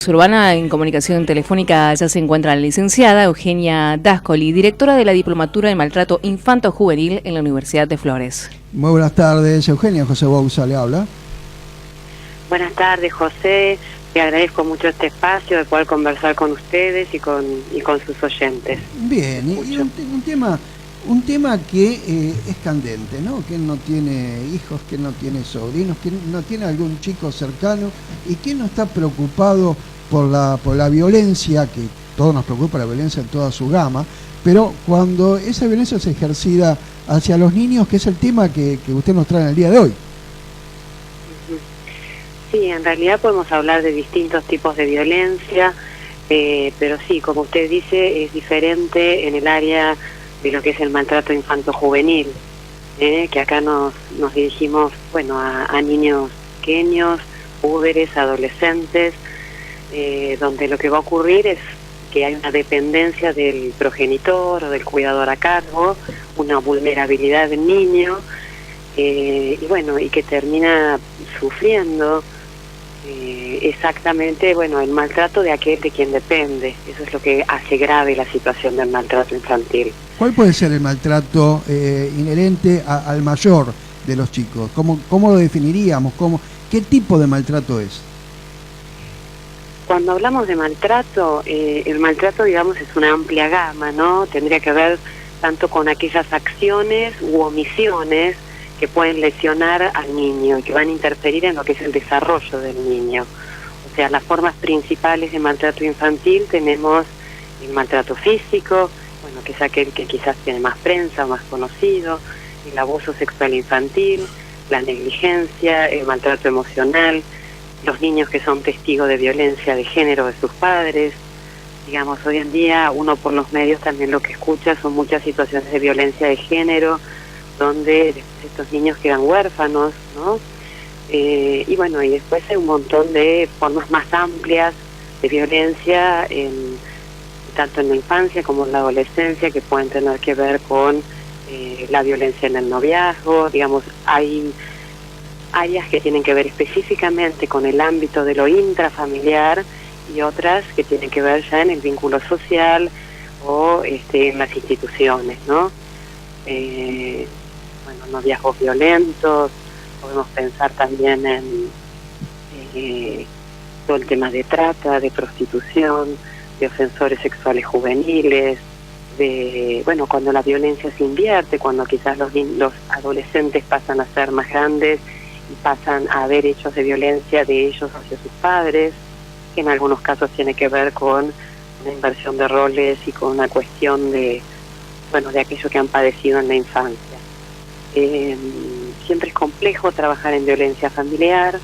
Urbana. En comunicación telefónica ya se encuentra la licenciada Eugenia Dascoli, directora de la Diplomatura de Maltrato Infanto-Juvenil en la Universidad de Flores. Muy buenas tardes, Eugenia. José Bouza le habla. Buenas tardes, José. Te agradezco mucho este espacio de poder conversar con ustedes y con sus oyentes. Bien, y un tema que es candente, ¿no? Que no tiene hijos, que no tiene sobrinos, que no tiene algún chico cercano y que no está preocupado por la violencia, que todos nos preocupa la violencia en toda su gama, pero cuando esa violencia es ejercida hacia los niños, que es el tema que usted nos trae en el día de hoy. Sí, en realidad podemos hablar de distintos tipos de violencia, pero sí, como usted dice, es diferente en el área de lo que es el maltrato infanto-juvenil, que acá nos dirigimos, bueno, a niños pequeños, púberes, adolescentes, donde lo que va a ocurrir es que hay una dependencia del progenitor o del cuidador a cargo, una vulnerabilidad del niño, y bueno, y que termina sufriendo exactamente, bueno, el maltrato de aquel de quien depende. Eso es lo que hace grave la situación del maltrato infantil. ¿Cuál puede ser el maltrato inherente al mayor de los chicos? ¿Cómo lo definiríamos? ¿Qué tipo de maltrato es? Cuando hablamos de maltrato, el maltrato, digamos, es una amplia gama, ¿no? Tendría que ver tanto con aquellas acciones u omisiones que pueden lesionar al niño y que van a interferir en lo que es el desarrollo del niño. O sea, las formas principales de maltrato infantil tenemos el maltrato físico, bueno, que es aquel que quizás tiene más prensa, más conocido, el abuso sexual infantil, la negligencia, el maltrato emocional, los niños que son testigos de violencia de género de sus padres. Digamos, hoy en día uno por los medios también lo que escucha son muchas situaciones de violencia de género, donde estos niños quedan huérfanos, ¿no? Y bueno, y después hay un montón de formas más amplias de violencia, tanto en la infancia como en la adolescencia, que pueden tener que ver con la violencia en el noviazgo. Digamos, hay áreas que tienen que ver específicamente con el ámbito de lo intrafamiliar y otras que tienen que ver ya en el vínculo social o en las instituciones, ¿no? Bueno, noviazgos violentos, podemos pensar también en todo el tema de trata, de prostitución, de ofensores sexuales juveniles, de, bueno, cuando la violencia se invierte, cuando quizás los adolescentes pasan a ser más grandes y pasan a haber hechos de violencia de ellos hacia sus padres, que en algunos casos tiene que ver con una inversión de roles y con una cuestión de, bueno, de aquello que han padecido en la infancia. Siempre es complejo trabajar en violencia familiar,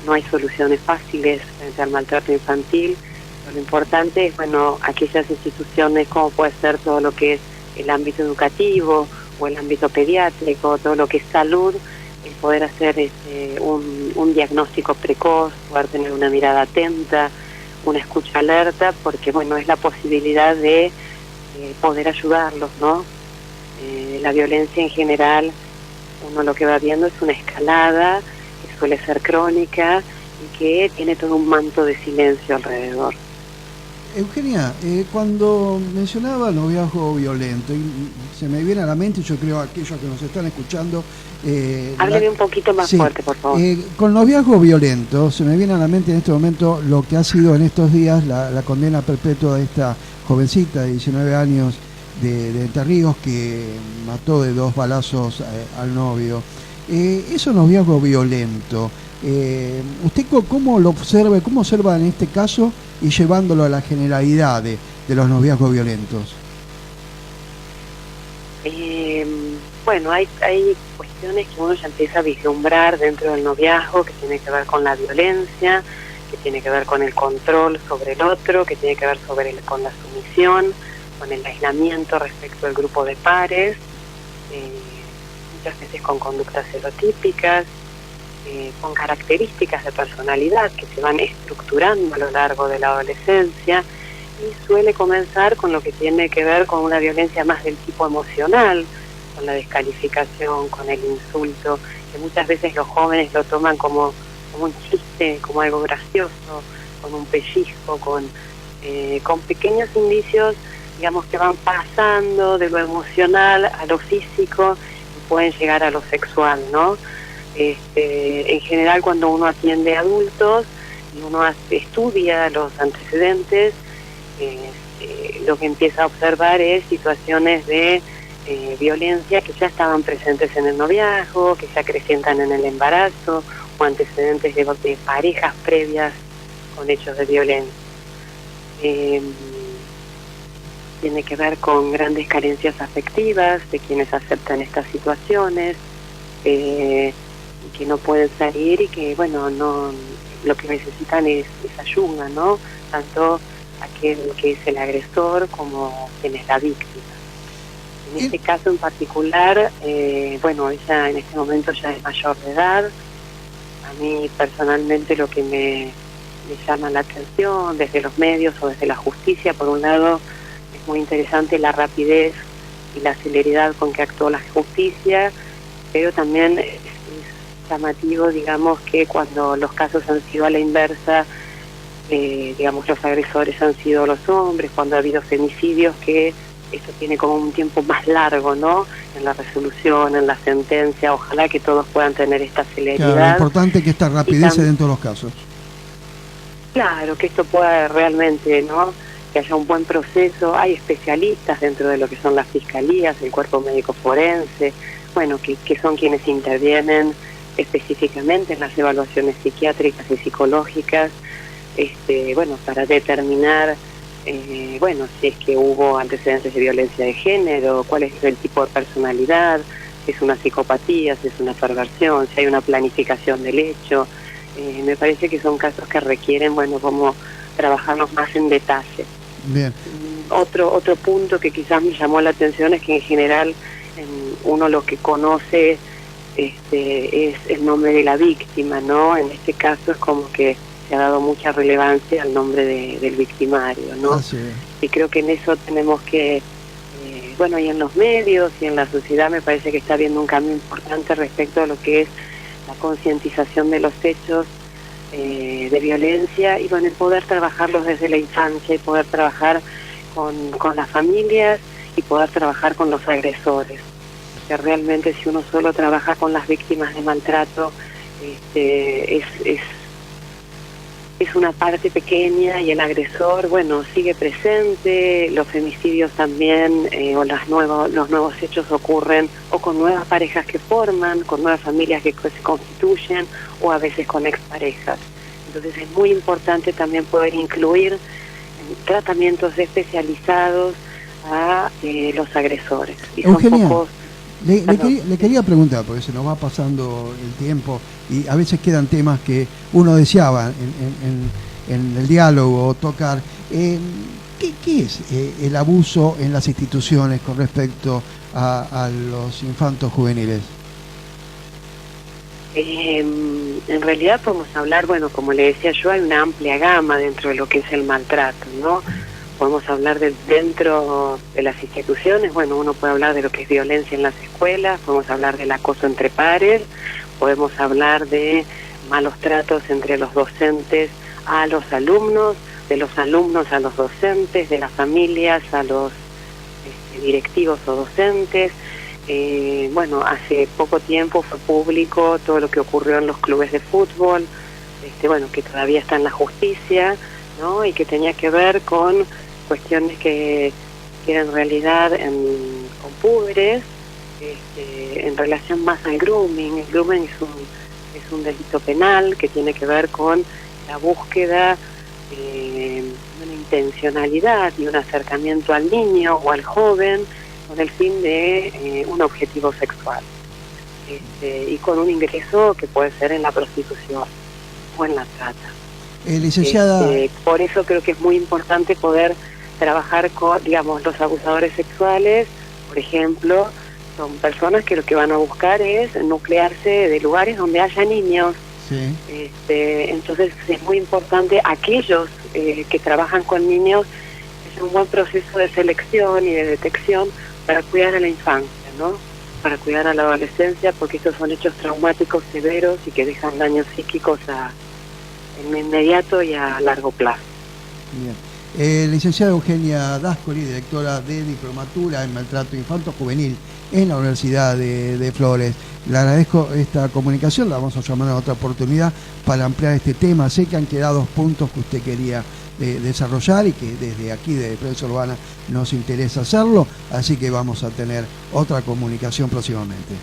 no hay soluciones fáciles frente al maltrato infantil, pero lo importante es, bueno, aquellas instituciones como puede ser todo lo que es el ámbito educativo o el ámbito pediátrico, todo lo que es salud, el poder hacer un diagnóstico precoz, poder tener una mirada atenta, una escucha alerta, porque bueno, es la posibilidad de poder ayudarlos, ¿no? La violencia en general, uno lo que va viendo es una escalada que suele ser crónica y que tiene todo un manto de silencio alrededor. Eugenia, cuando mencionaba noviazgo violento, se me viene a la mente, yo creo aquellos que nos están escuchando... Hábleme un poquito más fuerte, por favor. Con noviazgo violento, se me viene a la mente en este momento lo que ha sido en estos días la condena perpetua de esta jovencita de 19 años de Entre Ríos, que mató de 2 balazos al novio. Eso noviazgo violento, ¿usted cómo lo observa, cómo observa en este caso y llevándolo a la generalidad de los noviazgos violentos? Bueno, hay cuestiones que uno ya empieza a vislumbrar dentro del noviazgo, que tiene que ver con la violencia, que tiene que ver con el control sobre el otro, que tiene que ver con la sumisión, con el aislamiento respecto al grupo de pares, muchas veces con conductas estereotípicas, con características de personalidad que se van estructurando a lo largo de la adolescencia, y suele comenzar con lo que tiene que ver con una violencia más del tipo emocional, con la descalificación, con el insulto, que muchas veces los jóvenes lo toman como un chiste, como algo gracioso, con un pellizco, con pequeños indicios, digamos, que van pasando de lo emocional a lo físico y pueden llegar a lo sexual, ¿no? En general, cuando uno atiende a adultos y uno estudia los antecedentes, lo que empieza a observar es situaciones de violencia que ya estaban presentes en el noviazgo, que se acrecentan en el embarazo, o antecedentes de parejas previas con hechos de violencia. Tiene que ver con grandes carencias afectivas de quienes aceptan estas situaciones, que no pueden salir y que, bueno, no, lo que necesitan es ayuda, ¿no? Tanto aquel que es el agresor como quien es la víctima. En este caso en particular, bueno, ella en este momento ya es mayor de edad. A mí personalmente lo que me llama la atención desde los medios o desde la justicia, por un lado, es muy interesante la rapidez y la celeridad con que actuó la justicia, pero también es llamativo, digamos, que cuando los casos han sido a la inversa, digamos, los agresores han sido los hombres, cuando ha habido femicidios, que esto tiene como un tiempo más largo, ¿no? En la resolución, en la sentencia. Ojalá que todos puedan tener esta celeridad. Claro, lo importante es que esta rapidez se dé en todos los casos. Claro, que esto pueda realmente, ¿no? Que haya un buen proceso. Hay especialistas dentro de lo que son las fiscalías, el cuerpo médico forense, bueno, que son quienes intervienen específicamente en las evaluaciones psiquiátricas y psicológicas, bueno, para determinar, bueno, si es que hubo antecedentes de violencia de género, cuál es el tipo de personalidad, si es una psicopatía, si es una perversión, si hay una planificación del hecho. Me parece que son casos que requieren, bueno, como trabajarlos más en detalle. Bien. Otro punto que quizás me llamó la atención es que en general uno lo que conoce es el nombre de la víctima, ¿no? En este caso es como que se ha dado mucha relevancia al nombre del victimario, ¿no? Así es. Y creo que en eso tenemos que, bueno, y en los medios y en la sociedad me parece que está habiendo un cambio importante respecto a lo que es la concientización de los hechos de violencia, y bueno, el poder trabajarlos desde la infancia y poder trabajar con las familias y poder trabajar con los agresores. Que realmente si uno solo trabaja con las víctimas de maltrato, es una parte pequeña, y el agresor, bueno, sigue presente. Los femicidios también, o los nuevos hechos ocurren o con nuevas parejas que forman, con nuevas familias que se constituyen, o a veces con exparejas. Entonces es muy importante también poder incluir tratamientos especializados a los agresores. Y Eugenia, son pocos. le quería preguntar, porque se nos va pasando el tiempo y a veces quedan temas que uno deseaba en el diálogo tocar. ¿Qué es el abuso en las instituciones con respecto a los infantos juveniles? En realidad podemos hablar, bueno, como le decía yo, hay una amplia gama dentro de lo que es el maltrato, ¿no? Podemos hablar dentro de las instituciones, bueno, uno puede hablar de lo que es violencia en las escuelas, podemos hablar del acoso entre pares, podemos hablar de malos tratos entre los docentes a los alumnos, de los alumnos a los docentes, de las familias a los directivos o docentes. Bueno, hace poco tiempo fue público todo lo que ocurrió en los clubes de fútbol, bueno, que todavía está en la justicia, ¿no? Y que tenía que ver con cuestiones que eran en realidad con púberes, en relación más al grooming. El grooming es un delito penal que tiene que ver con la búsqueda de una intencionalidad y un acercamiento al niño o al joven con el fin de un objetivo sexual, y con un ingreso que puede ser en la prostitución o en la trata. Licenciada... por eso creo que es muy importante poder trabajar con, digamos, los abusadores sexuales, por ejemplo, son personas que lo que van a buscar es nuclearse de lugares donde haya niños. Sí. Entonces es muy importante aquellos que trabajan con niños, es un buen proceso de selección y de detección para cuidar a la infancia, ¿no? Para cuidar a la adolescencia, porque estos son hechos traumáticos severos y que dejan daños psíquicos en inmediato y a largo plazo. Bien. Licenciada Eugenia Dascoli, directora de Diplomatura en Maltrato Infanto-Juvenil en la Universidad de Flores. Le agradezco esta comunicación, la vamos a llamar a otra oportunidad para ampliar este tema. Sé que han quedado puntos que usted quería desarrollar y que desde aquí, de Prensa Urbana, nos interesa hacerlo, así que vamos a tener otra comunicación próximamente.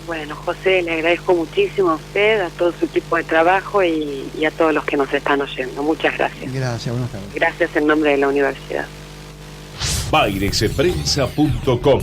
Bueno, José, le agradezco muchísimo a usted, a todo su equipo de trabajo y a todos los que nos están oyendo. Muchas gracias. Gracias, buenas tardes. Gracias en nombre de la universidad. Bairesprensa.com